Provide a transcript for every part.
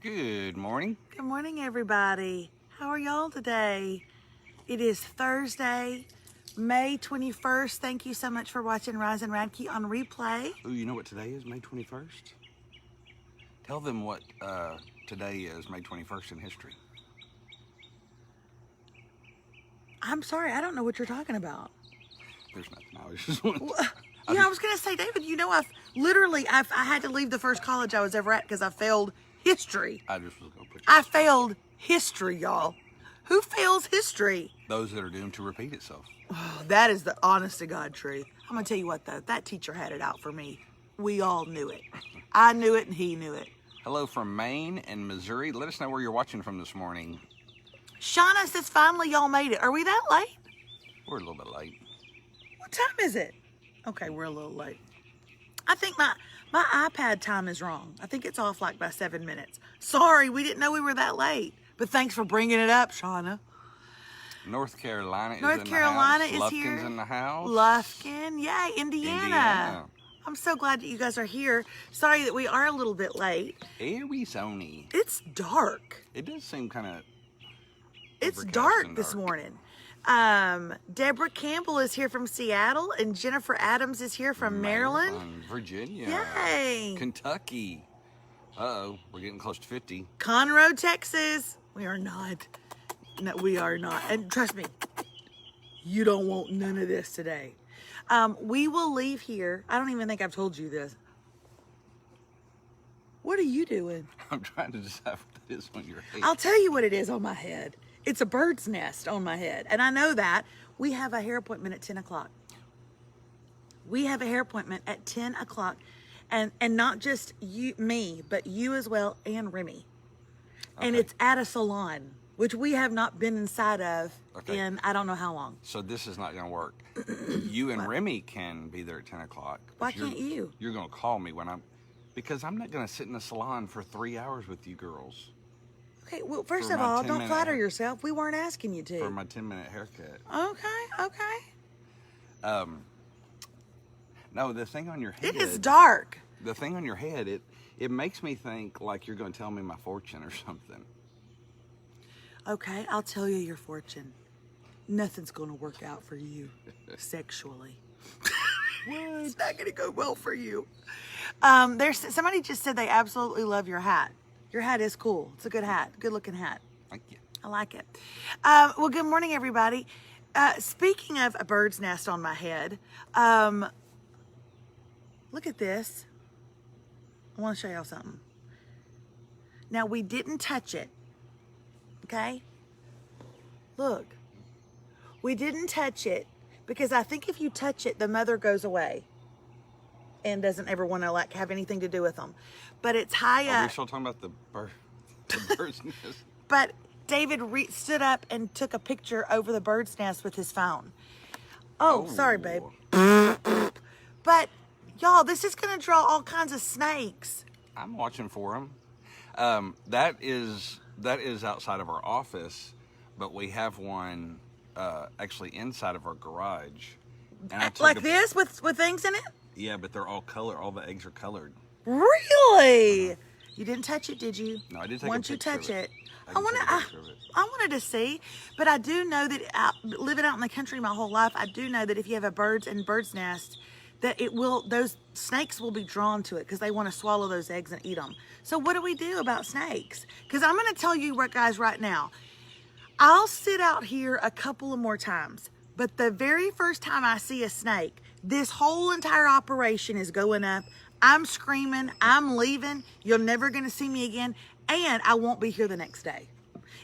Good morning. Good morning, everybody. How are y'all today? It is Thursday, May 21st. Thank you so much for watching Rise and Radke on replay. Ooh, you know what today is, May 21st? Tell them what today is, May 21st in history. I'm sorry, I don't know what you're talking about. There's nothing. I was just wanting I was going to say, David, you know, I had to leave the first college I was ever at because I failed history. I just was going to put I failed history, y'all. Who fails history? those that are doomed to repeat itself. Oh, that is the honest to God truth. I'm going to tell you what, though. That teacher had it out for me. We all knew it. I knew it and he knew it. Hello from Maine and Missouri. Let us know where you're watching from this morning. Shauna says, finally y'all made it. Are we that late? We're a little bit late. What time is it? Okay, we're a little late. I think my iPad time is wrong. I think it's off like by 7 minutes. Sorry, we didn't know we were that late. But thanks for bringing it up, Shauna. North Carolina is North in Carolina the house. is Lufkin's here. in the house. Lufkin, yay, Indiana. I'm so glad that you guys are here. Sorry that we are a little bit late. Arizona. It's dark. It does seem kind of It's dark this morning. Deborah Campbell is here from Seattle, and Jennifer Adams is here from Maryland. Virginia. Yay. Kentucky. Uh-oh, we're getting close to 50. Conroe, Texas. We are not. No, we are not. And trust me, you don't want none of this today. We will leave here. I don't even think I've told you this. What are you doing? I'm trying to decide what that is on your head. I'll tell you what it is on my head. It's a bird's nest on my head. And I know that. We have a hair appointment at 10 o'clock. We have a hair appointment at 10 o'clock. And not just me, but you as well and Remy. Okay. And it's at a salon, which we have not been inside of in I don't know how long. So this is not going to work. You and Remy can be there at 10 o'clock. Why can't you? You're going to call me because I'm not going to sit in the salon for 3 hours with you girls. Okay, well, first of all, don't flatter yourself. We weren't asking you to. For my 10-minute haircut. Okay. No, the thing on your head. It is dark. The thing on your head, it makes me think like you're going to tell me my fortune or something. Okay, I'll tell you your fortune. Nothing's going to work out for you sexually. It's not going to go well for you. Somebody just said they absolutely love your hat. Your hat is cool. It's a good hat. Good looking hat. Thank you. I like it. Well, good morning, everybody. Speaking of a bird's nest on my head, look at this. I want to show y'all something. Now, we didn't touch it. Okay? Look. We didn't touch it because I think if you touch it, the mother goes away and doesn't ever want to have anything to do with them. But it's high up. Are we still talking about the bird's nest? But David stood up and took a picture over the bird's nest with his phone. Oh, sorry, babe. But y'all, this is going to draw all kinds of snakes. I'm watching for them. That is outside of our office, but we have one actually inside of our garage. And like this with things in it? Yeah, but they're all colored. All the eggs are colored. Really? You didn't touch it, did you? No, I did take Once a picture you touch of it. I wanted to see, but I do know that living out in the country my whole life, I do know that if you have a bird's nest, that those snakes will be drawn to it because they want to swallow those eggs and eat them. So what do we do about snakes? Because I'm going to tell you what, guys, right now. I'll sit out here a couple of more times, but the very first time I see a snake, this whole entire operation is going up. I'm screaming, I'm leaving, you're never going to see me again, and I won't be here the next day.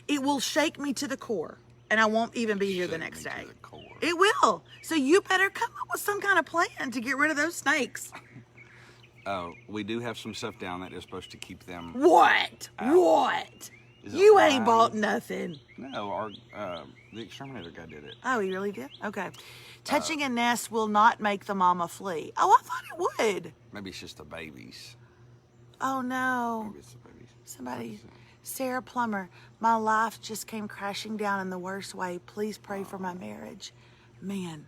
It will shake me to the core, and I won't even be here the next day. It will. So you better come up with some kind of plan to get rid of those snakes. We do have some stuff down that is supposed to keep them What? out. What? You ain't bought nothing. No, the exterminator guy did it. Oh, he really did? Okay. Touching a nest will not make the mama flee. Oh, I thought it would. Maybe it's just the babies. Oh, no. Maybe it's the babies. Somebody, Sarah Plummer, my life just came crashing down in the worst way. Please pray for my marriage. Man,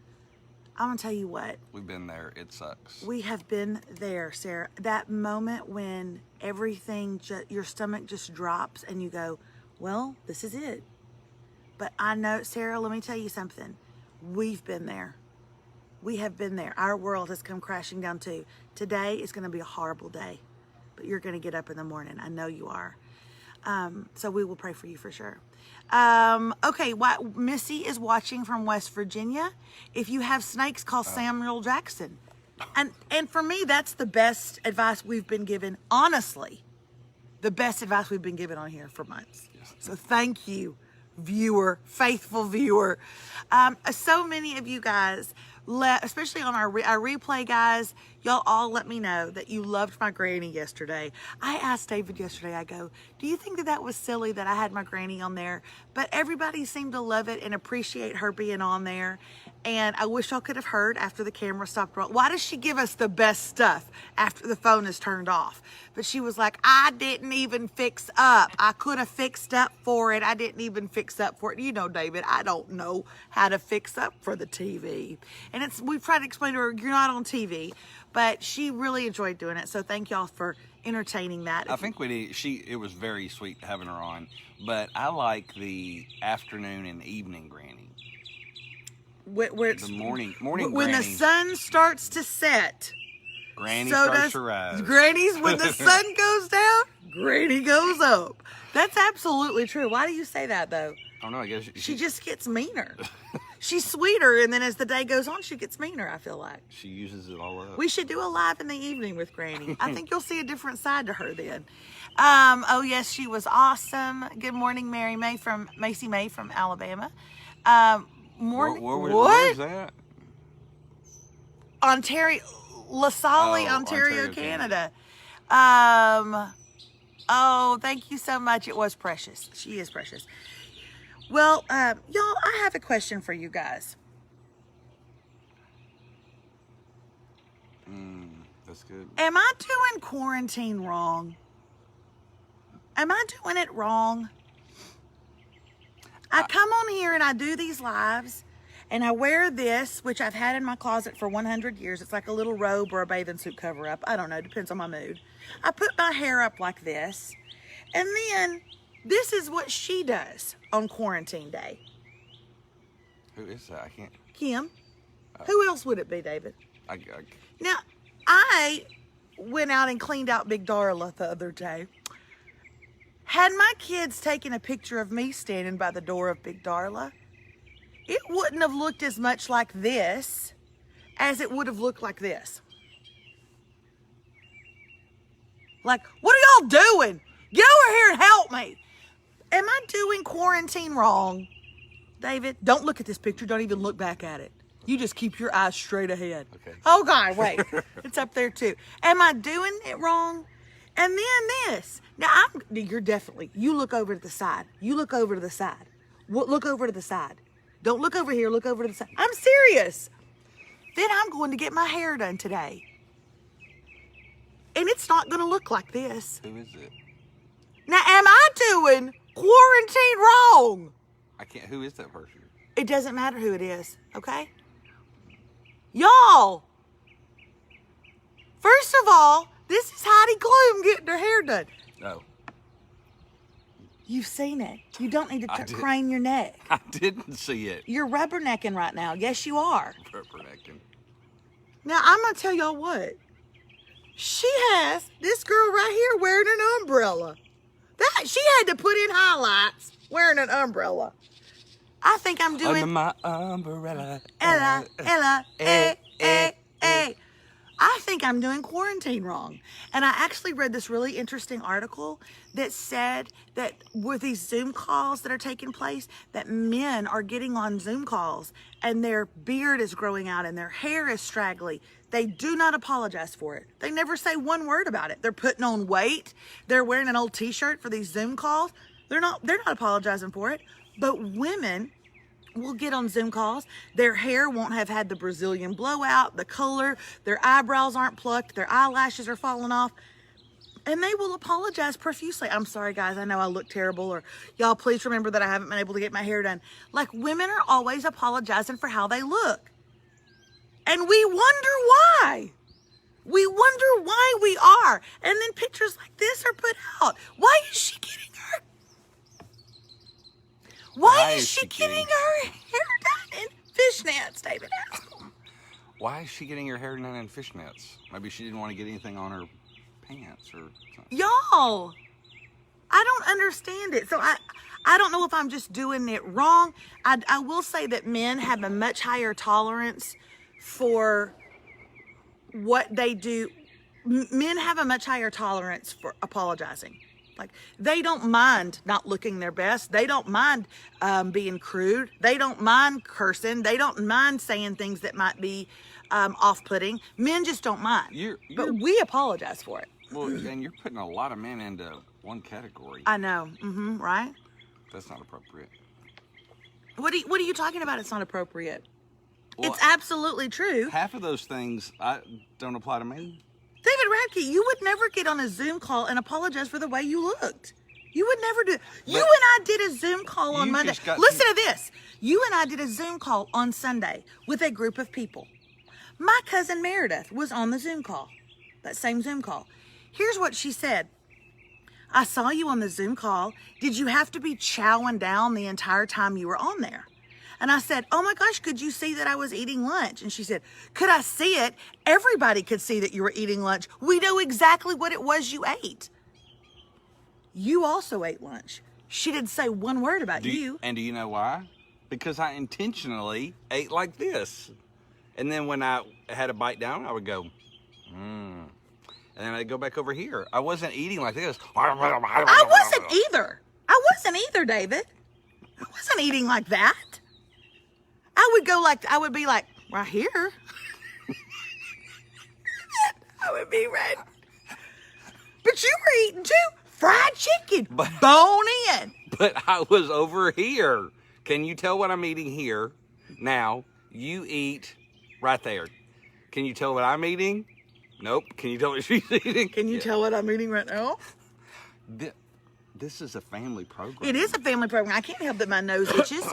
I'm going to tell you what. We've been there. It sucks. We have been there, Sarah. That moment when everything, your stomach just drops and you go, well, this is it. But I know, Sarah, let me tell you something. We've been there. We have been there. Our world has come crashing down too. Today is going to be a horrible day, but you're going to get up in the morning. I know you are. So we will pray for you for sure. Okay, Missy is watching from West Virginia. If you have snakes, call Samuel Jackson. And for me, that's the best advice we've been given. Honestly, the best advice we've been given on here for months. Yes. So thank you, viewer, faithful viewer. So many of you guys, especially on our replay guys, y'all all let me know that you loved my granny yesterday. I asked David yesterday, I go, do you think that was silly that I had my granny on there? But everybody seemed to love it and appreciate her being on there. And I wish y'all could have heard after the camera stopped rolling. Why does she give us the best stuff after the phone is turned off? But she was like, I didn't even fix up. I could have fixed up for it. I didn't even fix up for it. You know, David, I don't know how to fix up for the TV. And we've tried to explain to her, you're not on TV. But she really enjoyed doing it. So thank y'all for entertaining that. I think it was very sweet having her on. But I like the afternoon and evening granny. Where it's the morning when granny. The sun starts to set, Granny starts to rise. Granny's when the sun goes down, Granny goes up. That's absolutely true. Why do you say that though? I don't know. I guess she just gets meaner. She's sweeter, and then as the day goes on, she gets meaner. I feel like she uses it all up. We should do a live in the evening with Granny. I think you'll see a different side to her then. Oh yes, she was awesome. Good morning, Macy May from Alabama. Where's that? Ontario, LaSalle, Ontario, Canada. Oh, thank you so much. It was precious. She is precious. Well, y'all, I have a question for you guys. That's good. Am I doing quarantine wrong? Am I doing it wrong? I come on here and I do these lives and I wear this, which I've had in my closet for 100 years. It's like a little robe or a bathing suit cover up. I don't know. Depends on my mood. I put my hair up like this. And then this is what she does on quarantine day. Who is that? I can't. Kim. Who else would it be, David? Now, I went out and cleaned out Big Darla the other day. Had my kids taken a picture of me standing by the door of Big Darla, it wouldn't have looked as much like this as it would have looked like this. Like, what are y'all doing? Get over here and help me. Am I doing quarantine wrong? David, don't look at this picture. Don't even look back at it. You just keep your eyes straight ahead. Okay. Oh, God, wait. It's up there, too. Am I doing it wrong? And then this. Now, you look over to the side. You look over to the side. Look over to the side. Don't look over here. Look over to the side. I'm serious. Then I'm going to get my hair done today. And it's not going to look like this. Who is it? Now, am I doing quarantine wrong? I can't. Who is that person? It doesn't matter who it is, okay? Y'all, first of all, this is Heidi Klum getting her hair done. Oh. You've seen it. You don't need to crane your neck. I didn't see it. You're rubbernecking right now. Yes, you are. Rubbernecking. Now, I'm going to tell y'all what. She has this girl right here wearing an umbrella. She had to put in highlights wearing an umbrella. I think I'm doing... Under my umbrella. Ella, I think I'm doing quarantine wrong. And I actually read this really interesting article that said that with these Zoom calls that are taking place, that men are getting on Zoom calls and their beard is growing out and their hair is straggly. They do not apologize for it. They never say one word about it. They're putting on weight. They're wearing an old t-shirt for these Zoom calls. They're not apologizing for it. But women will get on Zoom calls. Their hair won't have had the Brazilian blowout, the color, their eyebrows aren't plucked, their eyelashes are falling off. And they will apologize profusely. I'm sorry, guys. I know I look terrible. Or y'all, please remember that I haven't been able to get my hair done. Like, women are always apologizing for how they look. And we wonder why. We wonder why we are. And then pictures like this are put out. Why is she getting her? Why is she getting her hair done in fishnets, David? Why is she getting her hair done in fishnets? Maybe she didn't want to get anything on her pants or something. Y'all, I don't understand it. So I don't know if I'm just doing it wrong. I will say that men have a much higher tolerance for what they do. Men have a much higher tolerance for apologizing. Like, they don't mind not looking their best. They don't mind being crude. They don't mind cursing. They don't mind saying things that might be off-putting. Men just don't mind. But we apologize for it. Well, and you're putting a lot of men into one category. I know, right? That's not appropriate. What are you talking about? It's not appropriate. Well, it's absolutely true. Half of those things don't apply to me. David Radke, you would never get on a Zoom call and apologize for the way you looked. You would never do it. You and I did a Zoom call on Monday. Listen to this. You and I did a Zoom call on Sunday with a group of people. My cousin Meredith was on the Zoom call, that same Zoom call. Here's what she said. I saw you on the Zoom call. Did you have to be chowing down the entire time you were on there? And I said, oh my gosh, could you see that I was eating lunch? And she said, could I see it? Everybody could see that you were eating lunch. We know exactly what it was you ate. You also ate lunch. She didn't say one word about you. And do you know why? Because I intentionally ate like this. And then when I had a bite down, I would go, And then I'd go back over here. I wasn't eating like this. I wasn't either. I wasn't either, David. I wasn't eating like that. I would be like, right here. I would be right. But you were eating too. Fried chicken. Bone in. But I was over here. Can you tell what I'm eating here? Now, you eat right there. Can you tell what I'm eating? Nope. Can you tell what she's eating? Can you tell what I'm eating right now? This is a family program. It is a family program. I can't help that my nose itches.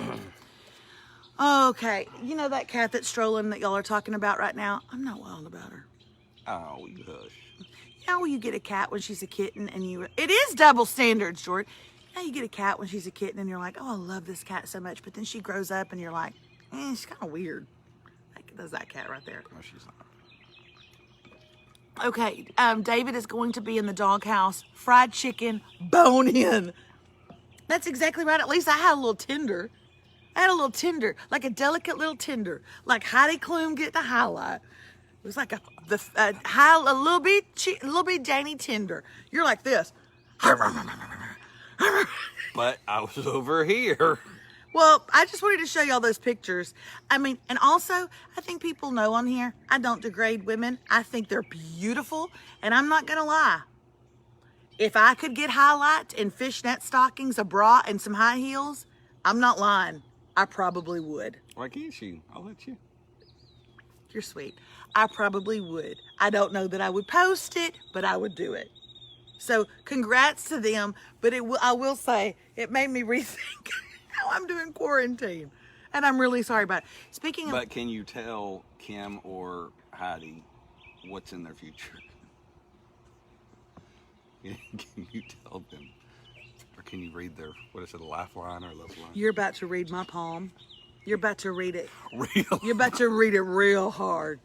Okay. You know that cat that's strolling that y'all are talking about right now? I'm not wild about her. Oh, you hush. You know when you get a cat when she's a kitten and it is double standards, Jordan. You know you get a cat when she's a kitten and you're like, oh, I love this cat so much. But then she grows up and you're like, she's kind of weird. That's that cat right there. No, she's not. Okay, David is going to be in the doghouse. Fried chicken, bone in. That's exactly right. At least I had a little tender. Like a delicate little tender. Like Heidi Klum getting a highlight. It was like a little bit dainty tender. You're like this. But I was over here. Well, I just wanted to show y'all those pictures. I mean, and also, I think people know on here, I don't degrade women. I think they're beautiful, and I'm not going to lie. If I could get highlights and fishnet stockings, a bra, and some high heels, I'm not lying. I probably would. Why can't you? I'll let you. You're sweet. I probably would. I don't know that I would post it, but I would do it. So, congrats to them, but I will say, it made me rethink how I'm doing quarantine. And I'm really sorry about it. But can you tell Kim or Heidi what's in their future? Can you tell them? Or can you read their, a lifeline or love line? You're about to read my palm. You're about to read it. Real? You're about to read it real hard.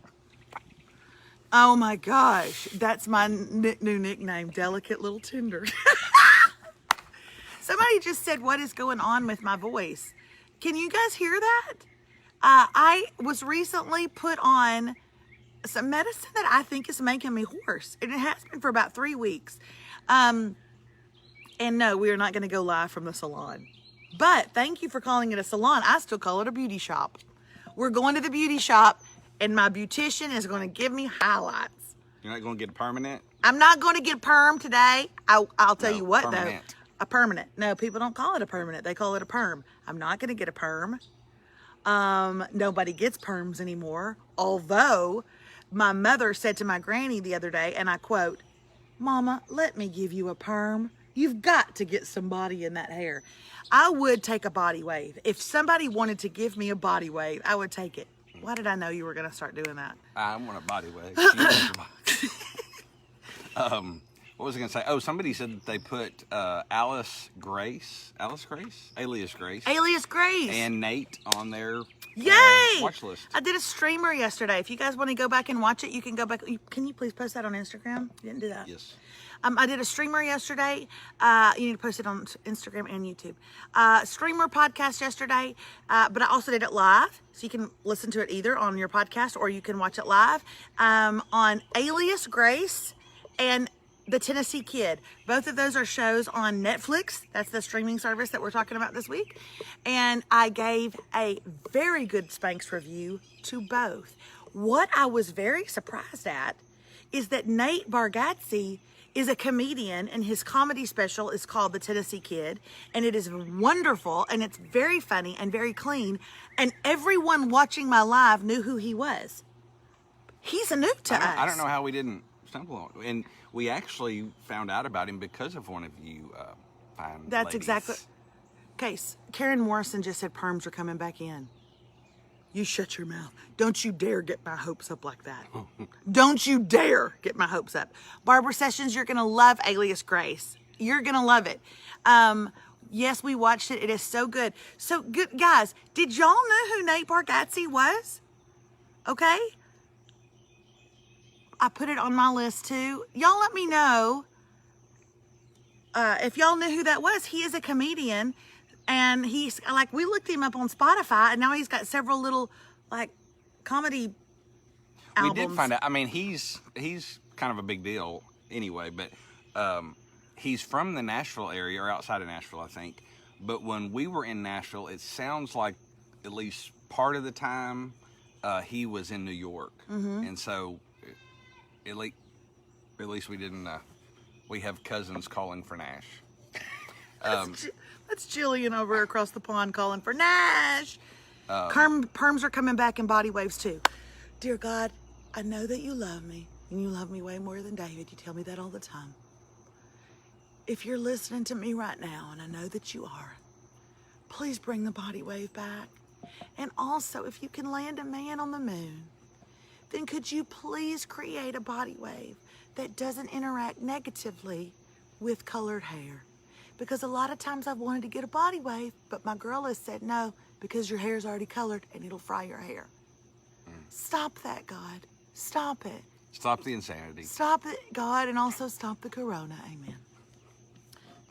Oh my gosh. That's my new nickname, Delicate Little Tender. Somebody just said, what is going on with my voice? Can you guys hear that? I was recently put on some medicine that I think is making me hoarse. And it has been for about 3 weeks. And no, we are not going to go live from the salon. But thank you for calling it a salon. I still call it a beauty shop. We're going to the beauty shop, and my beautician is going to give me highlights. You're not going to get a permanent? I'm not going to get a perm today. I'll tell you what, permanent. Though. A permanent. No, people don't call it a permanent. They call it a perm. I'm not going to get a perm. Nobody gets perms anymore. Although, my mother said to my granny the other day, and I quote, Mama, let me give you a perm. You've got to get some body in that hair. I would take a body wave. If somebody wanted to give me a body wave, I would take it. Why did I know you were going to start doing that? I want a body wave. She wants a body. What was I going to say? Oh, somebody said that they put Alias Grace, Alias Grace, and Nate on their watch list. I did a streamer yesterday. If you guys want to go back and watch it, you can go back. Can you please post that on Instagram? You didn't do that. Yes. I did a streamer yesterday. You need to post it on Instagram and YouTube. Streamer podcast yesterday, but I also did it live. So you can listen to it either on your podcast or you can watch it live on Alias Grace and The Tennessee Kid. Both of those are shows on Netflix. That's the streaming service that we're talking about this week. And I gave a very good Spanx review to both. What I was very surprised at is that Nate Bargatze is a comedian, and his comedy special is called The Tennessee Kid, and it is wonderful, and it's very funny and very clean, and everyone watching my live knew who he was. He's a noob to us. I don't know how we didn't stumble on, and we actually found out about him because of one of you fine That's ladies. exactly. Okay, Karen Morrison just said perms are coming back in. You shut your mouth. Don't you dare get my hopes up like that. Don't you dare get my hopes up. Barbara Sessions, you're going to love Alias Grace. You're going to love it. Yes, we watched it. It is so good. So good, guys, did y'all know who Nate Bargatze was? Okay. I put it on my list too. Y'all let me know if y'all knew who that was. He is a comedian. And he's like, we looked him up on Spotify, and now he's got several little like comedy albums. We did find out. I mean, he's kind of a big deal anyway, but he's from the Nashville area or outside of Nashville, I think. But when we were in Nashville, it sounds like at least part of the time he was in New York, and so at least we didn't. We have cousins calling for Nash. That's Jillian over across the pond calling for Nash. Perms are coming back in body waves too. Dear God, I know that you love me, and you love me way more than David. You tell me that all the time. If you're listening to me right now, and I know that you are, please bring the body wave back. And also, if you can land a man on the moon, then could you please create a body wave that doesn't interact negatively with colored hair? Because a lot of times I've wanted to get a body wave, but my girl has said no, because your hair's already colored and it'll fry your hair. Stop that, God. Stop it. Stop the insanity. Stop it, God, and also stop the corona. Amen.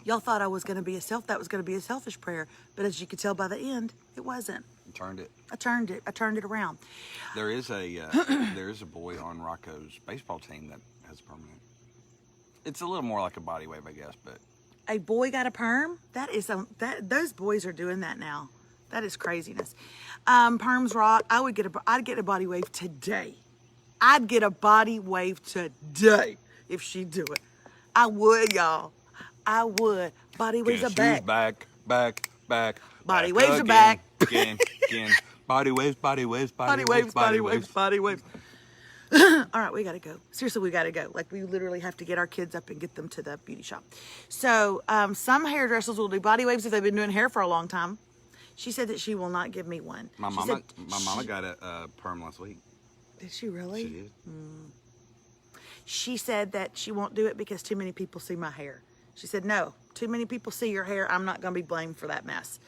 Y'all thought I was going to be that was going to be a selfish prayer, but as you could tell by the end, it wasn't. You turned it. I turned it around. There is a boy on Rocco's baseball team that has a permanent. It's a little more like a body wave, I guess, but. A boy got a perm? Those boys are doing that now. That is craziness. Perms rock. I'd get a body wave today. I'd get a body wave today if she'd do it. I would, y'all. I would. Body waves are back. Back. Body waves are back. Again. Body waves. Body waves. All right, we gotta go. Seriously, we gotta go. Like, we literally have to get our kids up and get them to the beauty shop. So, some hairdressers will do body waves if they've been doing hair for a long time. She said that she will not give me one. My mama got a perm last week. Did she really? She did. She said that she won't do it because too many people see my hair. She said, no, too many people see your hair. I'm not gonna be blamed for that mess.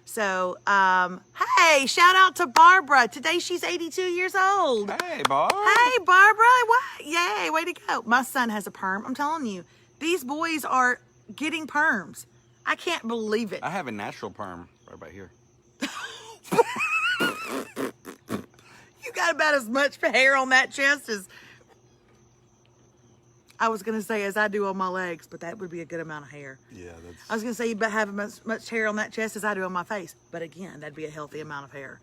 So, hey, shout out to Barbara. Today she's 82 years old. Hey, Barb. Hey, Barbara. What? Yay, way to go. My son has a perm. I'm telling you, these boys are getting perms. I can't believe it. I have a natural perm right about here. You got about as much hair on that chest as I was going to say as I do on my legs, but that would be a good amount of hair. Yeah, that's. I was going to say you have as much hair on that chest as I do on my face, but again, that'd be a healthy amount of hair.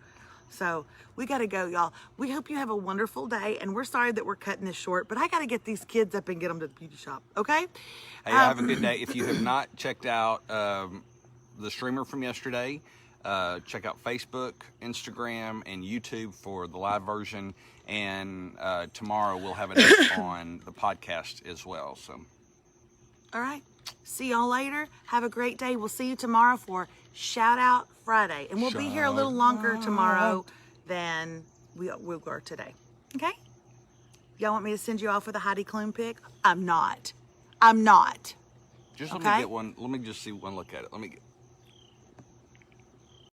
So we got to go, y'all. We hope you have a wonderful day, and we're sorry that we're cutting this short, but I got to get these kids up and get them to the beauty shop, okay? Hey, have a good day. If you have not checked out the streamer from yesterday, check out Facebook, Instagram, and YouTube for the live version. And tomorrow we'll have it on the podcast as well. So, all right. See y'all later. Have a great day. We'll see you tomorrow for Shout Out Friday. And we'll be here a little longer tomorrow than we were today. Okay? Y'all want me to send you off with a Heidi Klum pic? I'm not. Just let Okay? me get one. Let me just see one look at it. Let me get.